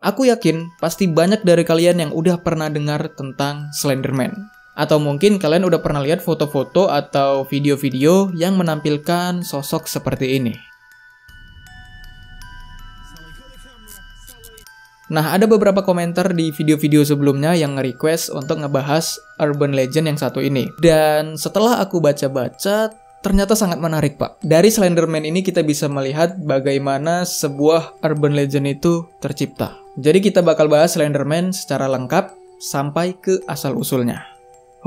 Aku yakin pasti banyak dari kalian yang udah pernah dengar tentang Slenderman. Atau mungkin kalian udah pernah lihat foto-foto atau video-video yang menampilkan sosok seperti ini. Nah, ada beberapa komentar di video-video sebelumnya yang nge-request untuk ngebahas urban legend yang satu ini. Dan setelah aku baca-baca, ternyata sangat menarik, Pak. Dari Slenderman ini kita bisa melihat bagaimana sebuah urban legend itu tercipta. Jadi kita bakal bahas Slenderman secara lengkap sampai ke asal-usulnya.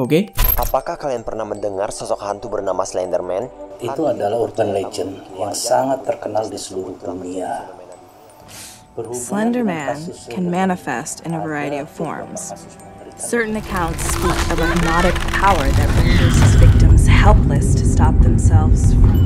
Oke? Apakah kalian pernah mendengar sosok hantu bernama Slenderman? Itu adalah urban legend yang sangat terkenal di seluruh dunia. Slenderman can manifest in a variety of forms. Certain accounts speak of a hypnotic power that renders his victims helpless to stop themselves from...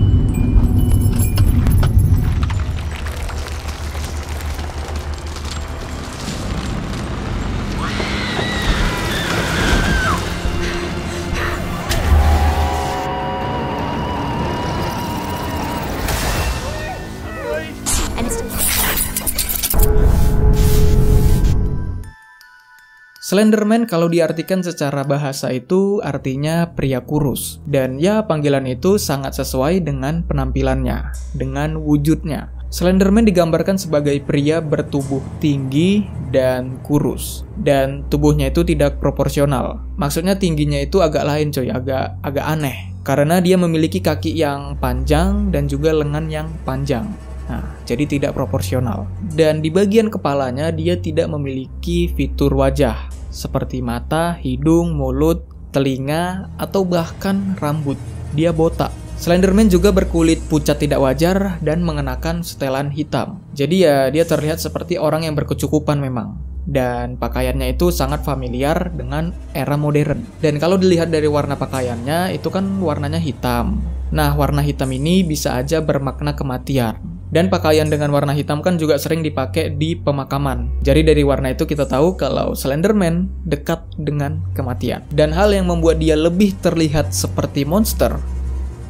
Slenderman kalau diartikan secara bahasa itu artinya pria kurus. Dan ya panggilan itu sangat sesuai dengan penampilannya, dengan wujudnya. Slenderman digambarkan sebagai pria bertubuh tinggi dan kurus. Dan tubuhnya itu tidak proporsional. Maksudnya tingginya itu agak lain coy, agak aneh. Karena dia memiliki kaki yang panjang dan juga lengan yang panjang. Nah, jadi tidak proporsional. Dan di bagian kepalanya dia tidak memiliki fitur wajah. Seperti mata, hidung, mulut, telinga, atau bahkan rambut. Dia botak. Slenderman juga berkulit pucat tidak wajar dan mengenakan setelan hitam. Jadi ya dia terlihat seperti orang yang berkecukupan memang. Dan pakaiannya itu sangat familiar dengan era modern. Dan kalau dilihat dari warna pakaiannya, itu kan warnanya hitam. Nah, warna hitam ini bisa aja bermakna kematian. Dan pakaian dengan warna hitam kan juga sering dipakai di pemakaman. Jadi dari warna itu kita tahu kalau Slenderman dekat dengan kematian. Dan hal yang membuat dia lebih terlihat seperti monster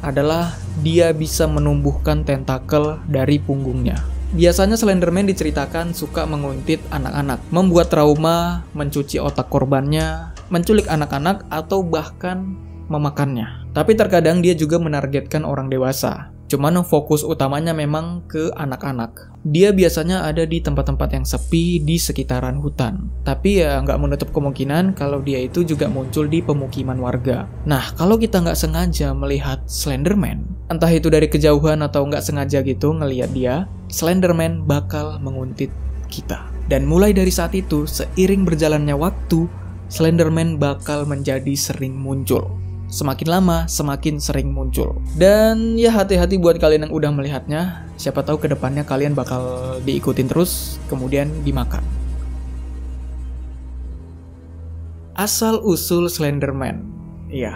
adalah dia bisa menumbuhkan tentakel dari punggungnya. Biasanya Slenderman diceritakan suka menguntit anak-anak, membuat trauma, mencuci otak korbannya, menculik anak-anak, atau bahkan memakannya. Tapi terkadang dia juga menargetkan orang dewasa. Cuman fokus utamanya memang ke anak-anak. Dia biasanya ada di tempat-tempat yang sepi di sekitaran hutan. Tapi ya nggak menutup kemungkinan kalau dia itu juga muncul di pemukiman warga. Nah, kalau kita nggak sengaja melihat Slenderman, entah itu dari kejauhan atau nggak sengaja gitu ngelihat dia, Slenderman bakal menguntit kita. Dan mulai dari saat itu, seiring berjalannya waktu, Slenderman bakal menjadi sering muncul. Semakin lama, semakin sering muncul. Dan ya hati-hati buat kalian yang udah melihatnya. Siapa tahu kedepannya kalian bakal diikutin terus, kemudian dimakan. Asal-usul Slenderman. Ya,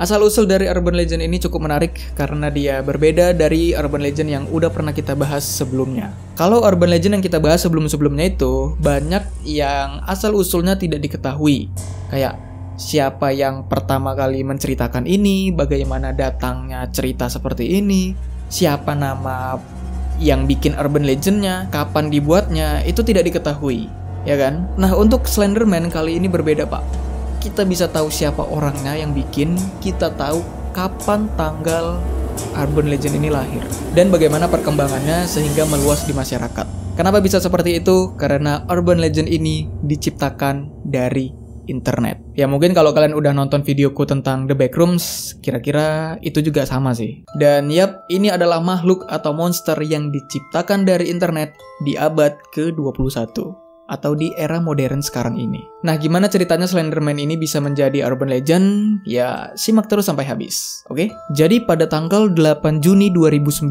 asal-usul dari urban legend ini cukup menarik karena dia berbeda dari urban legend yang udah pernah kita bahas sebelumnya. Kalau urban legend yang kita bahas sebelum-sebelumnya itu, banyak yang asal-usulnya tidak diketahui. Kayak siapa yang pertama kali menceritakan ini, bagaimana datangnya cerita seperti ini, siapa nama yang bikin urban legendnya, kapan dibuatnya, itu tidak diketahui, ya kan? Nah, untuk Slenderman kali ini berbeda, Pak. Kita bisa tahu siapa orangnya yang bikin, kita tahu kapan tanggal urban legend ini lahir, dan bagaimana perkembangannya sehingga meluas di masyarakat. Kenapa bisa seperti itu? Karena urban legend ini diciptakan dari internet. Ya mungkin kalau kalian udah nonton videoku tentang The Backrooms, kira-kira itu juga sama sih. Dan yap, ini adalah makhluk atau monster yang diciptakan dari internet di abad ke-21 atau di era modern sekarang ini. Nah, gimana ceritanya Slenderman ini bisa menjadi urban legend? Ya, simak terus sampai habis, oke? Jadi pada tanggal 8 Juni 2009,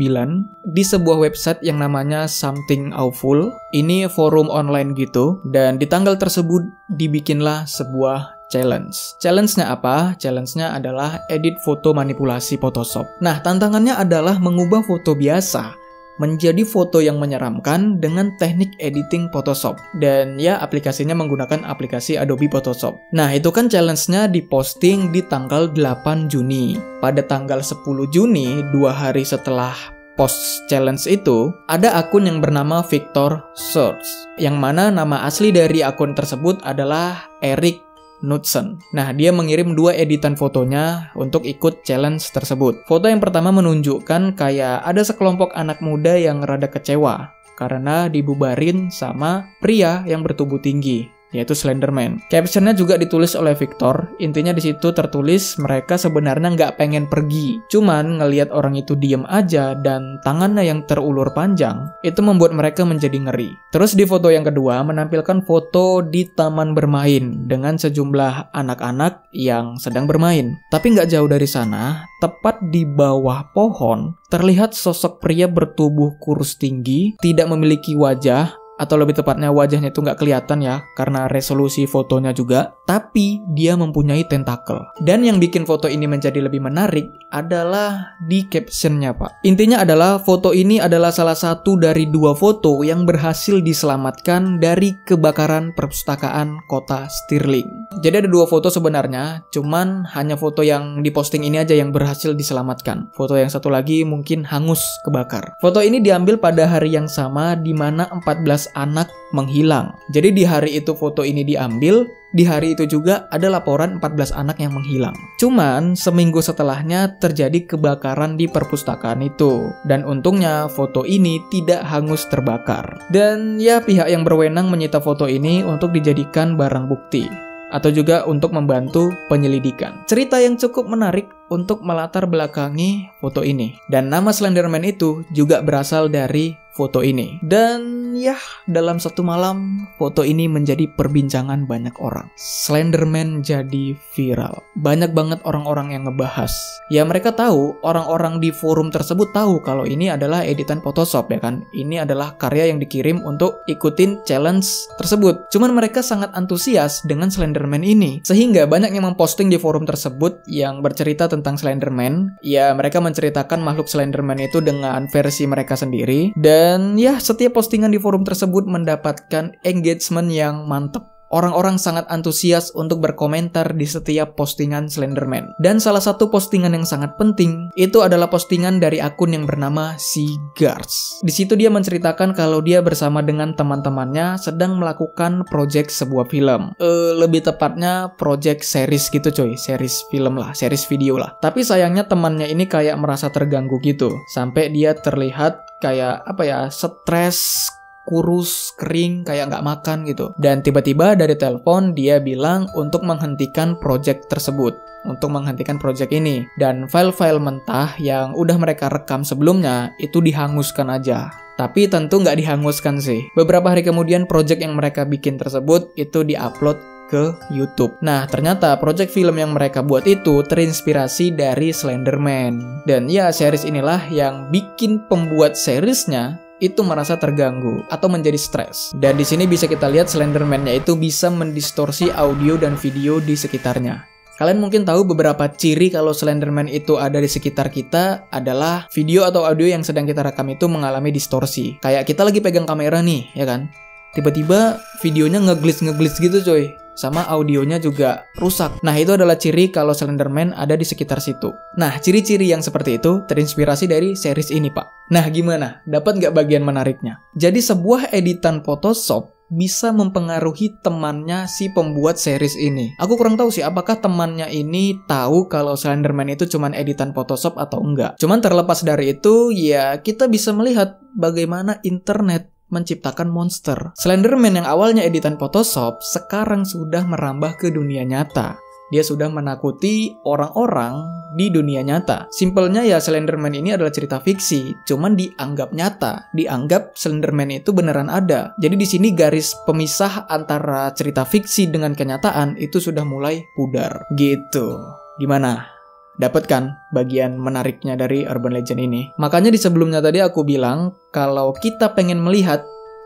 di sebuah website yang namanya Something Awful, ini forum online gitu, dan di tanggal tersebut dibikinlah sebuah challenge. Challenge-nya apa? Challenge-nya adalah edit foto manipulasi Photoshop. Nah, tantangannya adalah mengubah foto biasa menjadi foto yang menyeramkan dengan teknik editing Photoshop. Dan ya, aplikasinya menggunakan aplikasi Adobe Photoshop. Nah, itu kan challenge-nya diposting di tanggal 8 Juni. Pada tanggal 10 Juni, 2 hari setelah post challenge itu, ada akun yang bernama Victor Search, yang mana nama asli dari akun tersebut adalah Eric Knudsen. Nah, dia mengirim 2 editan fotonya untuk ikut challenge tersebut. Foto yang pertama menunjukkan kayak ada sekelompok anak muda yang rada kecewa karena dibubarin sama pria yang bertubuh tinggi, yaitu Slenderman. Captionnya juga ditulis oleh Victor. Intinya di situ tertulis mereka sebenarnya nggak pengen pergi, cuman ngelihat orang itu diem aja dan tangannya yang terulur panjang itu membuat mereka menjadi ngeri. Terus di foto yang kedua menampilkan foto di taman bermain dengan sejumlah anak-anak yang sedang bermain. Tapi nggak jauh dari sana, tepat di bawah pohon, terlihat sosok pria bertubuh kurus tinggi, tidak memiliki wajah, atau lebih tepatnya wajahnya itu nggak kelihatan ya, karena resolusi fotonya juga, tapi dia mempunyai tentakel. Dan yang bikin foto ini menjadi lebih menarik adalah di captionnya, Pak. Intinya adalah foto ini adalah salah satu dari 2 foto yang berhasil diselamatkan dari kebakaran perpustakaan kota Stirling. Jadi ada 2 foto sebenarnya, cuman hanya foto yang diposting ini aja yang berhasil diselamatkan. Foto yang satu lagi mungkin hangus kebakar. Foto ini diambil pada hari yang sama di mana 14 anak menghilang. Jadi di hari itu foto ini diambil, di hari itu juga ada laporan 14 anak yang menghilang. Cuman seminggu setelahnya terjadi kebakaran di perpustakaan itu. Dan untungnya foto ini tidak hangus terbakar. Dan ya pihak yang berwenang menyita foto ini untuk dijadikan barang bukti, atau juga untuk membantu penyelidikan. Cerita yang cukup menarik untuk melatar belakangi foto ini. Dan nama Slenderman itu juga berasal dari foto ini. Dan ya, dalam satu malam, foto ini menjadi perbincangan banyak orang. Slenderman jadi viral. Banyak banget orang-orang yang ngebahas. Ya mereka tahu, orang-orang di forum tersebut tahu kalau ini adalah editan Photoshop ya kan. Ini adalah karya yang dikirim untuk ikutin challenge tersebut. Cuman mereka sangat antusias dengan Slenderman ini. Sehingga banyak yang memposting di forum tersebut yang bercerita tentang Slenderman. Ya mereka menceritakan makhluk Slenderman itu dengan versi mereka sendiri. Dan ya setiap postingan di forum tersebut mendapatkan engagement yang mantep. Orang-orang sangat antusias untuk berkomentar di setiap postingan Slenderman. Dan salah satu postingan yang sangat penting itu adalah postingan dari akun yang bernama Seagars. Di situ dia menceritakan kalau dia bersama dengan teman-temannya sedang melakukan project sebuah film. Lebih tepatnya project series gitu coy, series film lah, series video lah. Tapi sayangnya temannya ini kayak merasa terganggu gitu, sampai dia terlihat kayak stres, kurus, kering, kayak nggak makan gitu. Dan tiba-tiba dari telepon dia bilang untuk menghentikan project tersebut, untuk menghentikan project ini. Dan file-file mentah yang udah mereka rekam sebelumnya itu dihanguskan aja. Tapi tentu nggak dihanguskan sih. Beberapa hari kemudian project yang mereka bikin tersebut itu diupload ke YouTube. Nah, ternyata project film yang mereka buat itu terinspirasi dari Slenderman. Dan ya, series inilah yang bikin pembuat seriesnya itu merasa terganggu atau menjadi stres. Dan di sini bisa kita lihat Slenderman-nya itu bisa mendistorsi audio dan video di sekitarnya. Kalian mungkin tahu beberapa ciri kalau Slenderman itu ada di sekitar kita adalah video atau audio yang sedang kita rekam itu mengalami distorsi. Kayak kita lagi pegang kamera nih, ya kan? Tiba-tiba videonya ngeglitch gitu coy. Sama audionya juga rusak. Nah, itu adalah ciri kalau Slenderman ada di sekitar situ. Nah, ciri-ciri yang seperti itu terinspirasi dari series ini, Pak. Nah, gimana? Dapat nggak bagian menariknya? Jadi, sebuah editan Photoshop bisa mempengaruhi temannya si pembuat series ini. Aku kurang tahu sih apakah temannya ini tahu kalau Slenderman itu cuman editan Photoshop atau enggak. Cuman terlepas dari itu, ya kita bisa melihat bagaimana internet menciptakan monster. Slenderman yang awalnya editan Photoshop sekarang sudah merambah ke dunia nyata. Dia sudah menakuti orang-orang di dunia nyata. Simpelnya ya Slenderman ini adalah cerita fiksi, cuman dianggap nyata. Dianggap Slenderman itu beneran ada. Jadi di sini garis pemisah antara cerita fiksi dengan kenyataan itu sudah mulai pudar. Gitu. Gimana? Dapat kan bagian menariknya dari Urban Legend ini? Makanya di sebelumnya tadi aku bilang kalau kita pengen melihat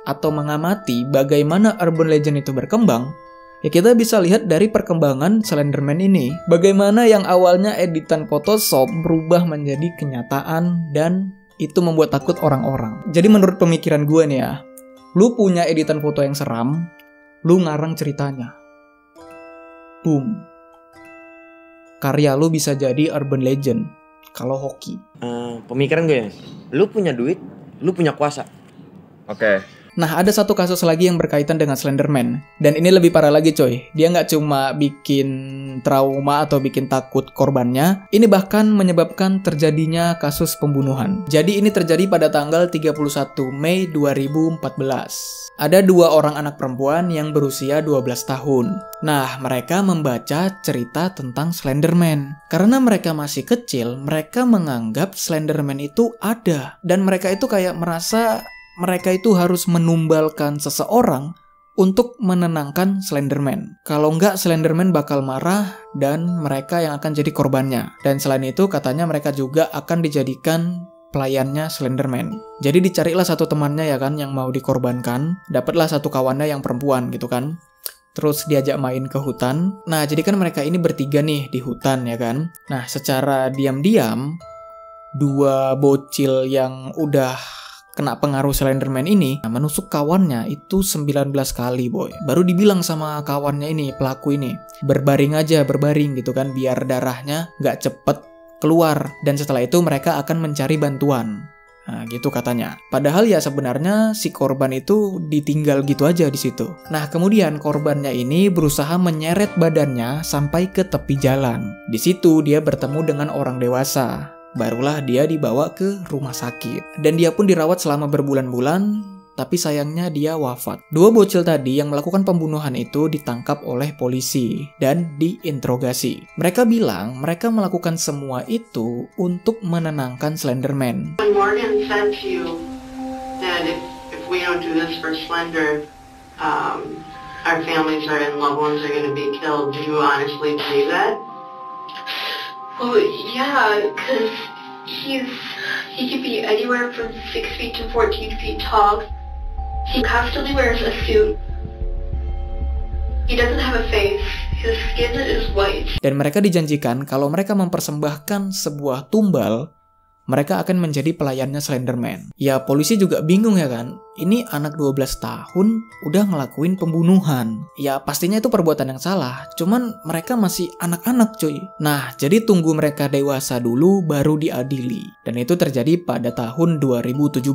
atau mengamati bagaimana Urban Legend itu berkembang, ya kita bisa lihat dari perkembangan Slenderman ini. Bagaimana yang awalnya editan Photoshop berubah menjadi kenyataan dan itu membuat takut orang-orang. Jadi menurut pemikiran gue nih ya, lu punya editan foto yang seram, lu ngarang ceritanya. Boom. Karya lu bisa jadi Urban Legend kalau hoki. Pemikiran gue ya, Lu punya duit, lu punya kuasa. Oke. Nah, ada satu kasus lagi yang berkaitan dengan Slenderman. Dan ini lebih parah lagi coy. Dia nggak cuma bikin trauma atau bikin takut korbannya, ini bahkan menyebabkan terjadinya kasus pembunuhan. Jadi ini terjadi pada tanggal 31 Mei 2014. Ada 2 orang anak perempuan yang berusia 12 tahun. Nah, mereka membaca cerita tentang Slenderman. Karena mereka masih kecil, mereka menganggap Slenderman itu ada. Dan mereka itu kayak merasa mereka itu harus menumbalkan seseorang untuk menenangkan Slenderman. Kalau enggak, Slenderman bakal marah dan mereka yang akan jadi korbannya. Dan selain itu, katanya mereka juga akan dijadikan pelayannya Slenderman. Jadi dicarilah satu temannya ya kan yang mau dikorbankan, dapatlah satu kawannya yang perempuan gitu kan. Terus diajak main ke hutan. Nah, jadi kan mereka ini bertiga nih di hutan ya kan. Nah, secara diam-diam 2 bocil yang udah kena pengaruh Slenderman ini menusuk kawannya itu 19 kali boy. Baru dibilang sama kawannya ini, pelaku ini, berbaring gitu kan, biar darahnya nggak cepet keluar. Dan setelah itu mereka akan mencari bantuan. Nah, gitu katanya. Padahal ya sebenarnya si korban itu ditinggal gitu aja di situ. Nah, kemudian korbannya ini berusaha menyeret badannya sampai ke tepi jalan. Di situ dia bertemu dengan orang dewasa. Barulah dia dibawa ke rumah sakit. Dan dia pun dirawat selama berbulan-bulan, tapi sayangnya dia wafat. 2 bocil tadi yang melakukan pembunuhan itu ditangkap oleh polisi dan diinterogasi. Mereka bilang mereka melakukan semua itu untuk menenangkan Slenderman. When Morgan said to you that if we don't do this for Slender, our families and loved ones are going to be killed, do you honestly believe that? Well, yeah, because he could be anywhere from 6 feet to 14 feet tall. He constantly wears a suit. He doesn't have a face. His skin is white. Dan mereka dijanjikan kalau mereka mempersembahkan sebuah tumbal, mereka akan menjadi pelayannya Slenderman. Ya, polisi juga bingung ya kan. Ini anak 12 tahun udah ngelakuin pembunuhan. Ya, pastinya itu perbuatan yang salah. Cuman mereka masih anak-anak cuy. Nah, jadi tunggu mereka dewasa dulu baru diadili. Dan itu terjadi pada tahun 2017.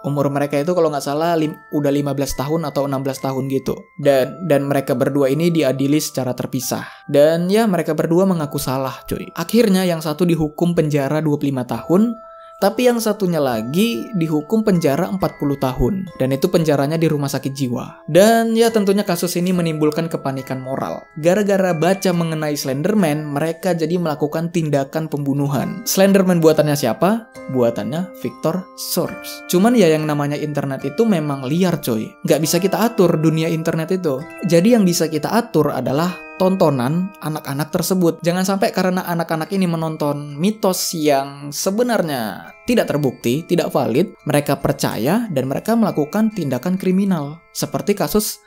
Umur mereka itu kalau nggak salah udah 15 tahun atau 16 tahun gitu. Dan mereka berdua ini diadili secara terpisah. Dan ya mereka berdua mengaku salah cuy. Akhirnya yang satu dihukum penjara 25 tahun. Tapi yang satunya lagi dihukum penjara 40 tahun. Dan itu penjaranya di rumah sakit jiwa. Dan ya tentunya kasus ini menimbulkan kepanikan moral. Gara-gara baca mengenai Slenderman, mereka jadi melakukan tindakan pembunuhan. Slenderman buatannya siapa? Buatannya Victor Source. Cuman ya yang namanya internet itu memang liar coy. Nggak bisa kita atur dunia internet itu. Jadi yang bisa kita atur adalah tontonan anak-anak tersebut. Jangan sampai karena anak-anak ini menonton mitos yang sebenarnya tidak terbukti, tidak valid, mereka percaya dan mereka melakukan tindakan kriminal. Seperti kasus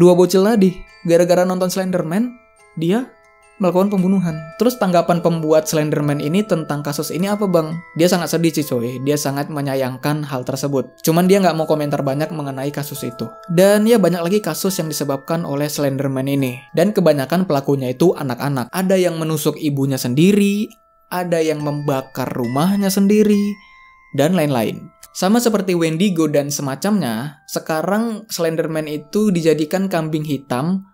2 bocil tadi. Gara-gara nonton Slenderman, dia melakukan pembunuhan. Terus tanggapan pembuat Slenderman ini tentang kasus ini apa bang? Dia sangat sedih sih coy. Dia sangat menyayangkan hal tersebut. Cuman dia nggak mau komentar banyak mengenai kasus itu. Dan ya banyak lagi kasus yang disebabkan oleh Slenderman ini. Dan kebanyakan pelakunya itu anak-anak. Ada yang menusuk ibunya sendiri, ada yang membakar rumahnya sendiri, dan lain-lain. Sama seperti Wendigo dan semacamnya, sekarang Slenderman itu dijadikan kambing hitam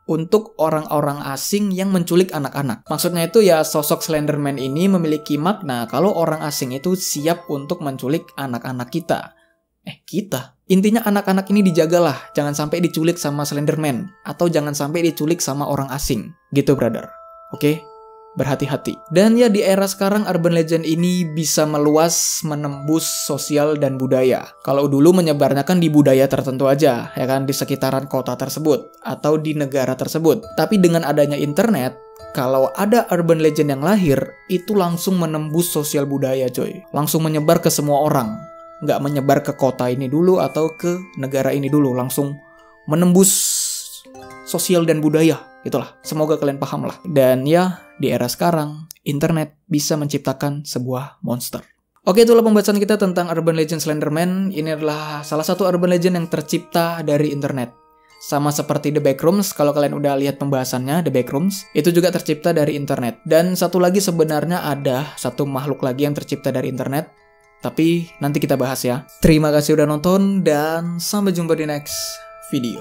untuk orang-orang asing yang menculik anak-anak. Maksudnya itu ya sosok Slenderman ini memiliki makna kalau orang asing itu siap untuk menculik anak-anak kita. Kita? Intinya anak-anak ini dijagalah, jangan sampai diculik sama Slenderman, atau jangan sampai diculik sama orang asing. Gitu brother. Oke? Berhati-hati. Dan ya di era sekarang urban legend ini bisa meluas menembus sosial dan budaya. Kalau dulu menyebarnya kan di budaya tertentu aja, ya kan, di sekitaran kota tersebut atau di negara tersebut. Tapi dengan adanya internet, kalau ada urban legend yang lahir, itu langsung menembus sosial budaya coy. Langsung menyebar ke semua orang. Nggak menyebar ke kota ini dulu atau ke negara ini dulu, langsung menembus sosial dan budaya. Itulah, semoga kalian paham lah. Dan ya, di era sekarang, internet bisa menciptakan sebuah monster. Oke, itulah pembahasan kita tentang urban legend Slenderman. Ini adalah salah satu urban legend yang tercipta dari internet. Sama seperti The Backrooms, kalau kalian udah lihat pembahasannya, The Backrooms, itu juga tercipta dari internet. Dan satu lagi sebenarnya ada satu makhluk lagi yang tercipta dari internet, Tapi nanti kita bahas ya. Terima kasih udah nonton dan sampai jumpa di next video.